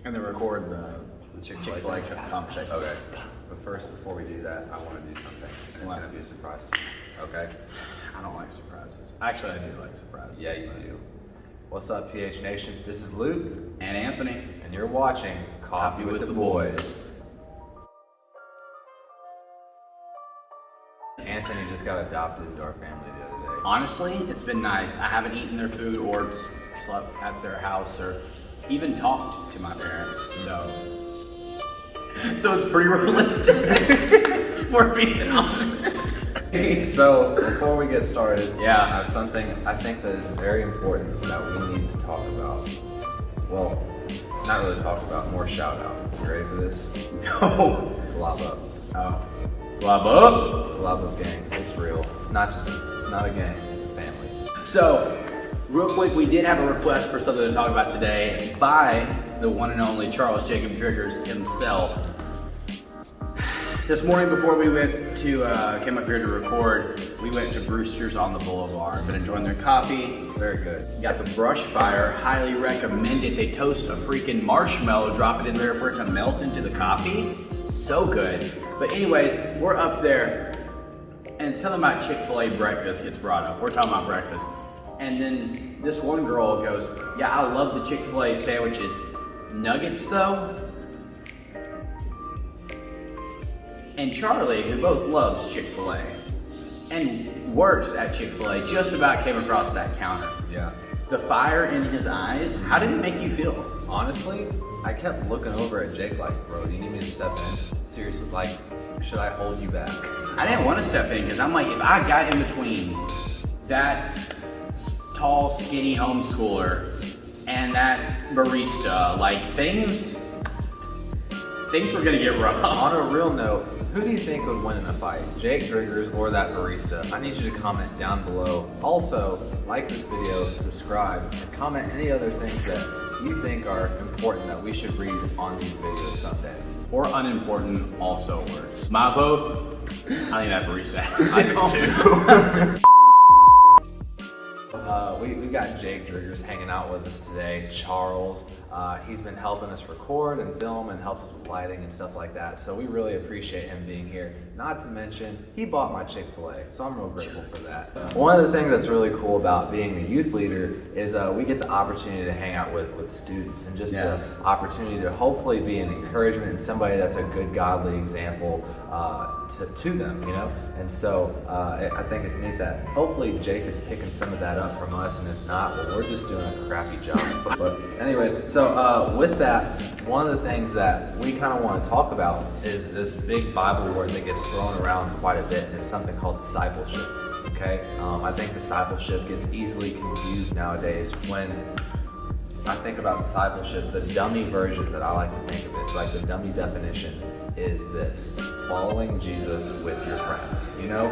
And then record the Chick-fil-A conversation. Okay. But first, before we do that, I want to do something. And it's going to be a surprise to you. Okay? I don't like surprises. Actually, I do like surprises. Yeah, you do. What's up, PH Nation? This is Luke. And Anthony. And you're watching Coffee with the Boys. Anthony just got adopted into our family the other day. Honestly, it's been nice. I haven't eaten their food or slept at their house or even talked to my parents. So it's pretty realistic for being honest. So before we get started, Yeah. I have something I think that is very important that we need to talk about. Well, not really talk about, more shout out. You ready for this? No. Glob up. Oh. Glob up. Glob up gang. It's real. It's not a gang, it's a family. So, real quick, we did have a request for something to talk about today by the one and only Charles Jacob Triggers himself. This morning before we came up here to record, we went to Brewster's on the Boulevard. Been enjoying their coffee. Very good. Got the brush fire, highly recommend it. They toast a freaking marshmallow, drop it in there for it to melt into the coffee. So good. But anyways, we're up there and something about Chick-fil-A breakfast gets brought up. We're talking about breakfast. And then this one girl goes, yeah, I love the Chick-fil-A sandwiches. Nuggets though? And Charlie, who both loves Chick-fil-A and works at Chick-fil-A, just about came across that counter. Yeah. The fire in his eyes, how did it make you feel? Honestly, I kept looking over at Jake like, bro, do you need me to step in? Seriously, like, should I hold you back? I didn't want to step in because I'm like, if I got in between that tall, skinny homeschooler and that barista, like things were gonna get rough. On a real note, who do you think would win in a fight? Jake Driggers or that barista? I need you to comment down below. Also, like this video, subscribe, and comment any other things that you think are important that we should read on these videos someday. Or unimportant also works. My vote, I think that barista has I it do too. We've got Jake Driggers hanging out with us today. Charles, he's been helping us record and film and helps us with lighting and stuff like that. So we really appreciate him being here. Not to mention, he bought my Chick-fil-A, so I'm real grateful for that. One of the things that's really cool about being a youth leader is we get the opportunity to hang out with students and just the opportunity to hopefully be an encouragement and somebody that's a good godly example to them, you know? And so I think it's neat that hopefully Jake is picking some of that up from us, and if not, well, we're just doing a crappy job. But anyways, so with that, one of the things that we kind of want to talk about is this big Bible word that gets thrown around quite a bit, and it's something called discipleship, okay? I think discipleship gets easily confused nowadays. When I think about discipleship, the dummy version that I like to think of it, like the dummy definition, is this: following Jesus with your friends. You know,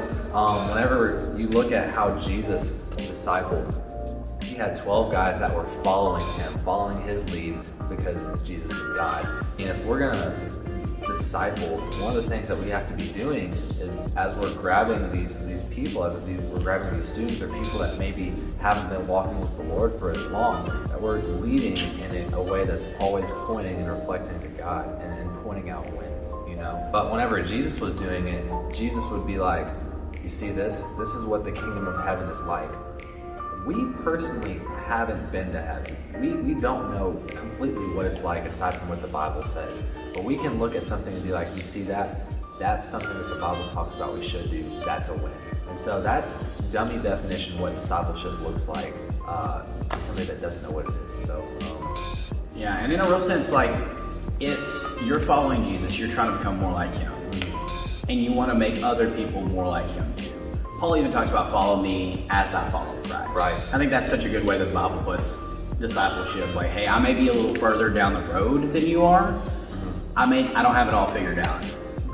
whenever you look at how Jesus discipled, he had 12 guys that were following him, following his lead, because Jesus is God. And if we're gonna disciple, one of the things that we have to be doing is, as we're grabbing these people, we're grabbing these students or people that maybe haven't been walking with the Lord for as long, that we're leading in a way that's always pointing and reflecting to God and pointing out wins, you know? But whenever Jesus was doing it, Jesus would be like, you see this? This is what the kingdom of heaven is like. We personally haven't been to heaven. We don't know completely what it's like aside from what the Bible says. But we can look at something and be like, you see that? That's something that the Bible talks about we should do. That's a win. And so that's dummy definition what discipleship looks like to somebody that doesn't know what it is. So Yeah, and in a real sense, like, you're following Jesus, you're trying to become more like him. And you want to make other people more like him too. Paul even talks about follow me as I follow Christ. Right. I think that's such a good way that the Bible puts discipleship. Like, hey, I may be a little further down the road than you are. I don't have it all figured out,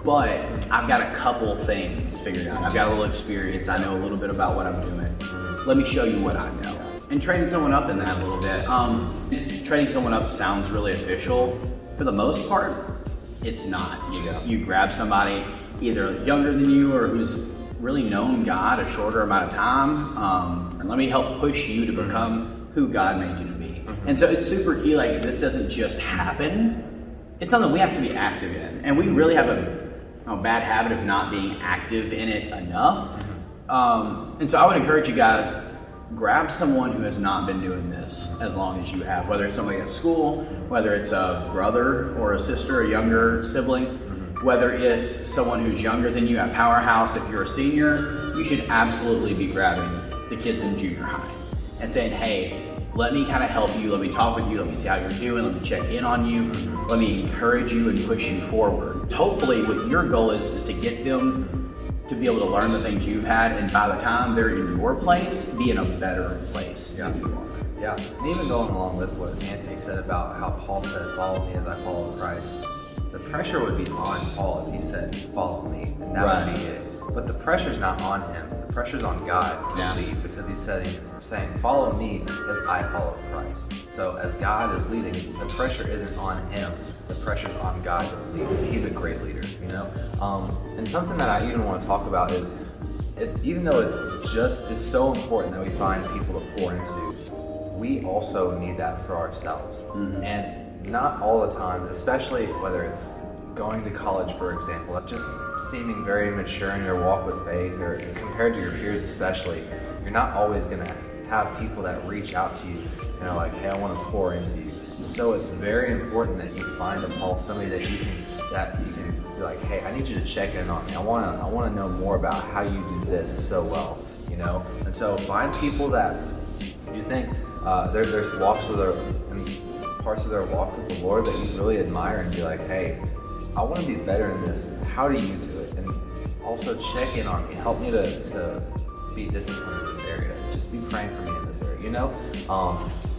but I've got a couple things figured out. I've got a little experience. I know a little bit about what I'm doing. Let me show you what I know. And training someone up in that a little bit. Training someone up sounds really official. For the most part, it's not. You grab somebody either younger than you or who's really known God a shorter amount of time, and let me help push you to become who God made you to be. And so it's super key, like this doesn't just happen. It's something we have to be active in. And we really have a bad habit of not being active in it enough. And so I would encourage you guys, grab someone who has not been doing this as long as you have, whether it's somebody at school, whether it's a brother or a sister, a younger sibling, whether it's someone who's younger than you at Powerhouse. If you're a senior, you should absolutely be grabbing the kids in junior high and saying, hey, let me kind of help you, let me talk with you, let me see how you're doing, let me check in on you, let me encourage you and push you forward. Hopefully what your goal is to get them to be able to learn the things you've had, and by the time they're in your place, be in a better place than you are. Yeah, and even going along with what Anthony said about how Paul said, follow me as I follow Christ, the pressure would be on Paul if he said, follow me, and that would be it. But the pressure's not on him, the pressure's on God to lead, because he's saying, follow me as I follow Christ. So as God is leading, the pressure isn't on him, the pressure's on God to lead. He's a great leader, you know? And something that I even want to talk about is, even though it's so important that we find people to pour into, we also need that for ourselves. And not all the time, especially whether it's going to college, for example, just seeming very mature in your walk with faith, or compared to your peers especially, you're not always going to have people that reach out to you, like, hey, I want to pour into you. And so it's very important that you find a pulse, somebody that you can be like, hey, I need you to check in on me. I want to know more about how you do this so well, And so find people that you think there's walks of and parts of their walk with the Lord that you really admire, and be like, hey, I want to be better in this. How do you do it? And also check in on me. Help me to be disciplined in this area. Just be praying for me in this area.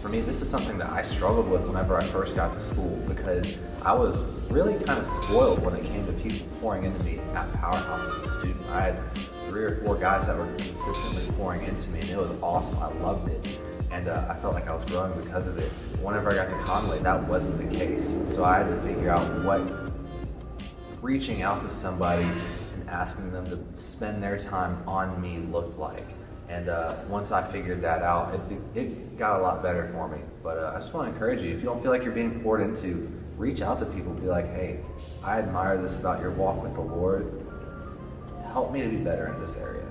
For me, this is something that I struggled with whenever I first got to school, because I was really kind of spoiled when it came to people pouring into me at Powerhouse as a student. I had 3 or 4 guys that were consistently pouring into me, and it was awesome. I loved it. And I felt like I was growing because of it. Whenever I got to Conway, that wasn't the case. So I had to figure out what reaching out to somebody and asking them to spend their time on me looked like. And once I figured that out, it got a lot better for me. But I just want to encourage you, if you don't feel like you're being poured into, reach out to people. Be like, hey, I admire this about your walk with the Lord. Help me to be better in this area,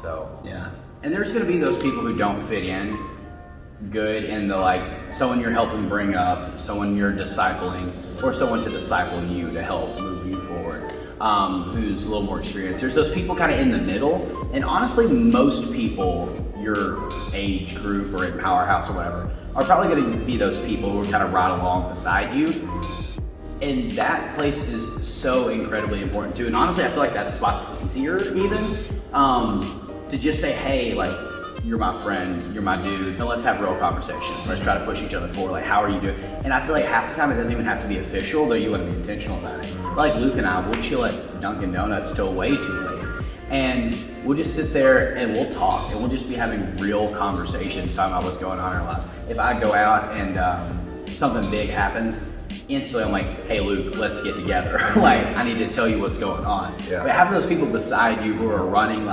So yeah. And there's going to be those people who don't fit in good in the someone you're helping bring up, someone you're discipling, or someone to disciple you to help move you forward, who's a little more experienced. There's those people kind of in the middle, and honestly, most people your age group or in Powerhouse or whatever are probably going to be those people who are kind of right along beside you. And that place is so incredibly important too. And honestly, I feel like that spot's easier even to just say, hey, you're my friend, you're my dude, and let's have real conversations. Let's try to push each other forward, how are you doing? And I feel like half the time it doesn't even have to be official, though you want to be intentional about it. Like Luke and I, we'll chill at Dunkin' Donuts till way too late. And we'll just sit there and we'll talk, and we'll just be having real conversations, talking about what's going on in our lives. If I go out and something big happens, instantly I'm like, hey Luke, let's get together. I need to tell you what's going on. Yeah. But having those people beside you who are running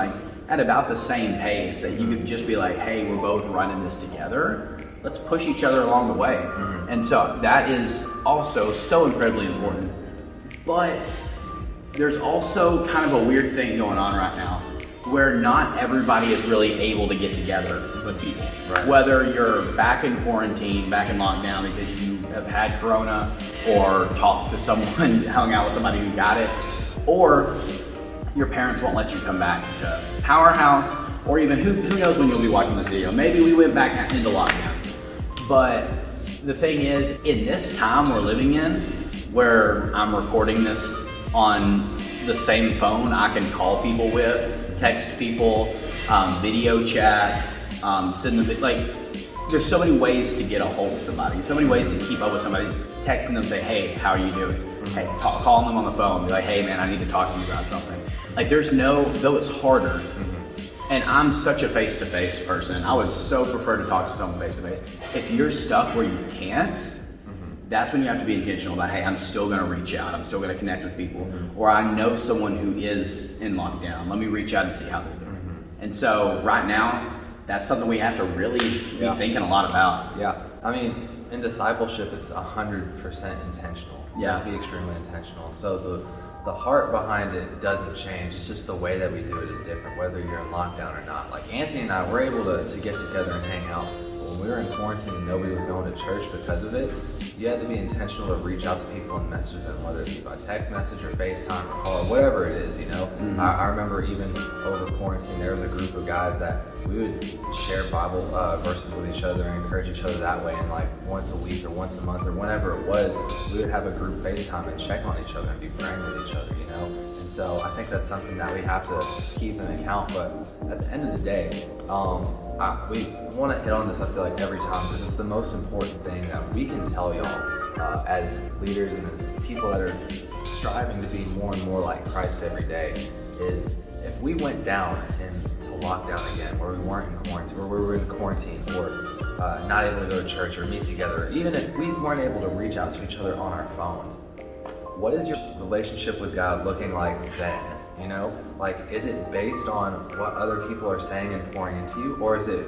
at about the same pace, that you could just be like, hey, we're both running this together. Let's push each other along the way. And so that is also so incredibly important. But there's also kind of a weird thing going on right now where not everybody is really able to get together with people. Right. Whether you're back in quarantine, back in lockdown because you have had corona, or talked to someone, hung out with somebody who got it, or your parents won't let you come back to Powerhouse, or even who knows when you'll be watching this video. Maybe we went back into lockdown. But the thing is, in this time we're living in, where I'm recording this on the same phone I can call people with, text people, video chat, send them, there's so many ways to get a hold of somebody, so many ways to keep up with somebody, texting them, say, hey, how are you doing? Hey, calling them on the phone, be like, hey man, I need to talk to you about something. Though it's harder, and I'm such a face-to-face person, I would so prefer to talk to someone face-to-face. If you're stuck where you can't, that's when you have to be intentional about, hey, I'm still gonna reach out, I'm still gonna connect with people, or I know someone who is in lockdown, let me reach out and see how they're doing. And so right now, that's something we have to really be thinking a lot about. Yeah, I mean, in discipleship, it's 100% intentional. You Yeah. have to be extremely intentional. So the heart behind it doesn't change. It's just the way that we do it is different, whether you're in lockdown or not. Like Anthony and I were able to get together and hang out. When we were in quarantine and nobody was going to church because of it, you had to be intentional to reach out to people and message them, whether it be by text message or FaceTime or call or whatever it is, you know? Mm-hmm. I remember even over quarantine, there was a group of guys that we would share Bible verses with each other and encourage each other that way. And like once a week or once a month or whenever it was, we would have a group FaceTime and check on each other and be praying with each other, you know? And so I think that's something that we have to keep in account. But at the end of the day, we want to hit on this, I feel like, every time, because it's the most important thing that we can tell y'all as leaders and as people that are striving to be more and more like Christ every day, is if we went down into lockdown again, where we weren't in quarantine, or we were in quarantine, or not able to go to church or meet together, or even if we weren't able to reach out to each other on our phones, what is your relationship with God looking like then? You know, like, is it based on what other people are saying and pouring into you, or is it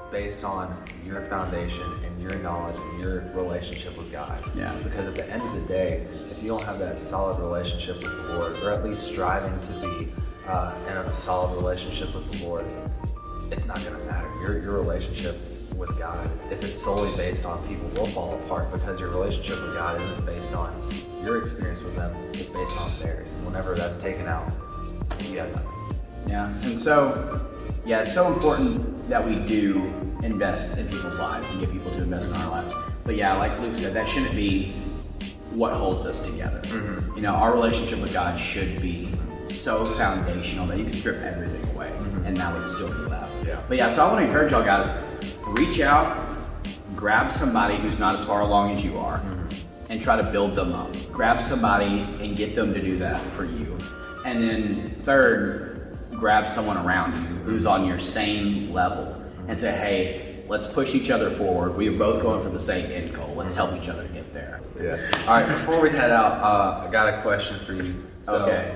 based on your foundation and your knowledge and your relationship with God? Yeah. Because at the end of the day, if you don't have that solid relationship with the Lord, or at least striving to be in a solid relationship with the Lord, it's not going to matter. Your relationship with God, if it's solely based on people, will fall apart, because your relationship with God isn't based on your experience with them, it's based on theirs. And whenever that's taken out, you have nothing. Yeah, and so, yeah, it's so important that we do invest in people's lives and get people to invest in our lives. But yeah, like Luke said, that shouldn't be what holds us together. Mm-hmm. You know, our relationship with God should be so foundational that you can strip everything away and that would still be left. Yeah. But yeah, so I want to encourage y'all guys, reach out, grab somebody who's not as far along as you are, and try to build them up. Grab somebody and get them to do that for you. And then third, grab someone around you who's on your same level and say, hey, let's push each other forward. We are both going for the same end goal. Let's help each other get there. Yeah. All right, before we head out, I got a question for you. So, Okay.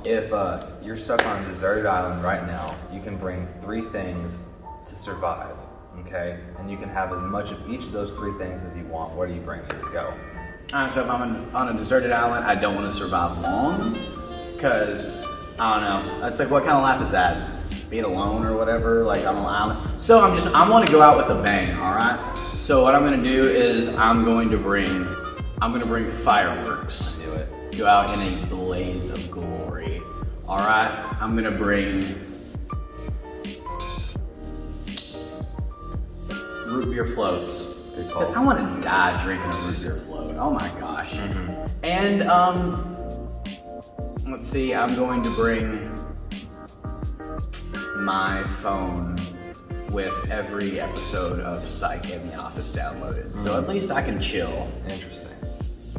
If you're stuck on a deserted island right now, you can bring 3 things to survive, okay? And you can have as much of each of those 3 things as you want. What are you bringing to go? So if I'm on a deserted island, I don't want to survive long, because, I don't know, it's like, what kind of life is that? Being alone or whatever, like on an island. So I want to go out with a bang, all right? So what I'm going to do is I'm going to bring fireworks. Do it. Go out in a blaze of glory, all right? I'm going to bring root beer floats. Good call. Because I want to die drinking a root beer float. Oh my gosh. And let's see, I'm going to bring my phone with every episode of Psych in the Office downloaded. So at least I can chill Interesting.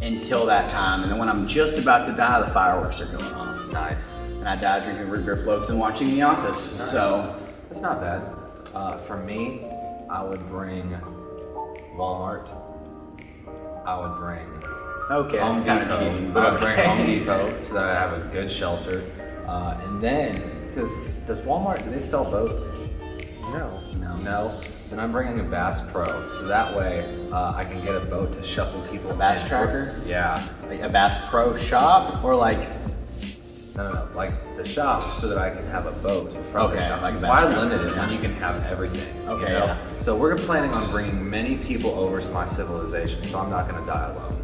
until that time. And then when I'm just about to die, the fireworks are going off. Nice. And I die drinking root beer floats and watching The Office. Nice. So That's not bad. For me, I would bring Walmart. I would bring okay, Home that's kind of Depot. cheating, I but would bring okay. Home Depot so that I have a good shelter. And then, because does Walmart, do they sell boats? No. No. Then I'm bringing a Bass Pro, so that way I can get a boat to shuffle people. A bass in. tracker? Yeah. Like a Bass Pro Shop or like No, like the shop, so that I can have a boat from the Okay, shop. like a Bass Why tracker, limit it yeah. when you can have everything? Okay, you know? yeah. So we're planning on bringing many people over to my civilization, so I'm not going to die alone.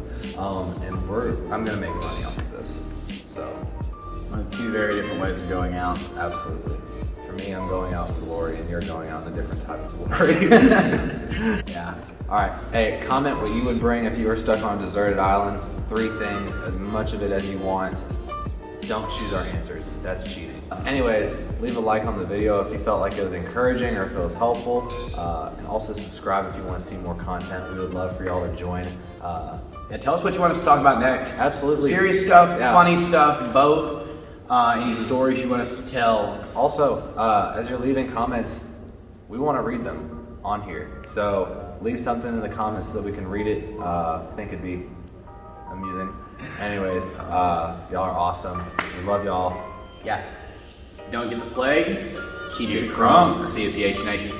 And I'm going to make money off of this. So, 2 very different ways of going out. absolutely. For me, I'm going out in glory, and you're going out in a different type of glory. Yeah. All right. Hey, comment what you would bring if you were stuck on a deserted island. 3 things, as much of it as you want. Don't choose our answers. That's cheating. Anyways, leave a like on the video if you felt like it was encouraging or if it was helpful. And also subscribe if you want to see more content. We would love for y'all to join. Yeah, tell us what you want us to talk about next. Absolutely. Serious stuff, Yeah. funny stuff, both. Any stories you want us to tell. Also, as you're leaving comments, we want to read them on here. So leave something in the comments so that we can read it. I think it'd be amusing. Anyways, y'all are awesome. We love y'all. Yeah. Don't get the plague. Keep it crunk. See you, PH Nation.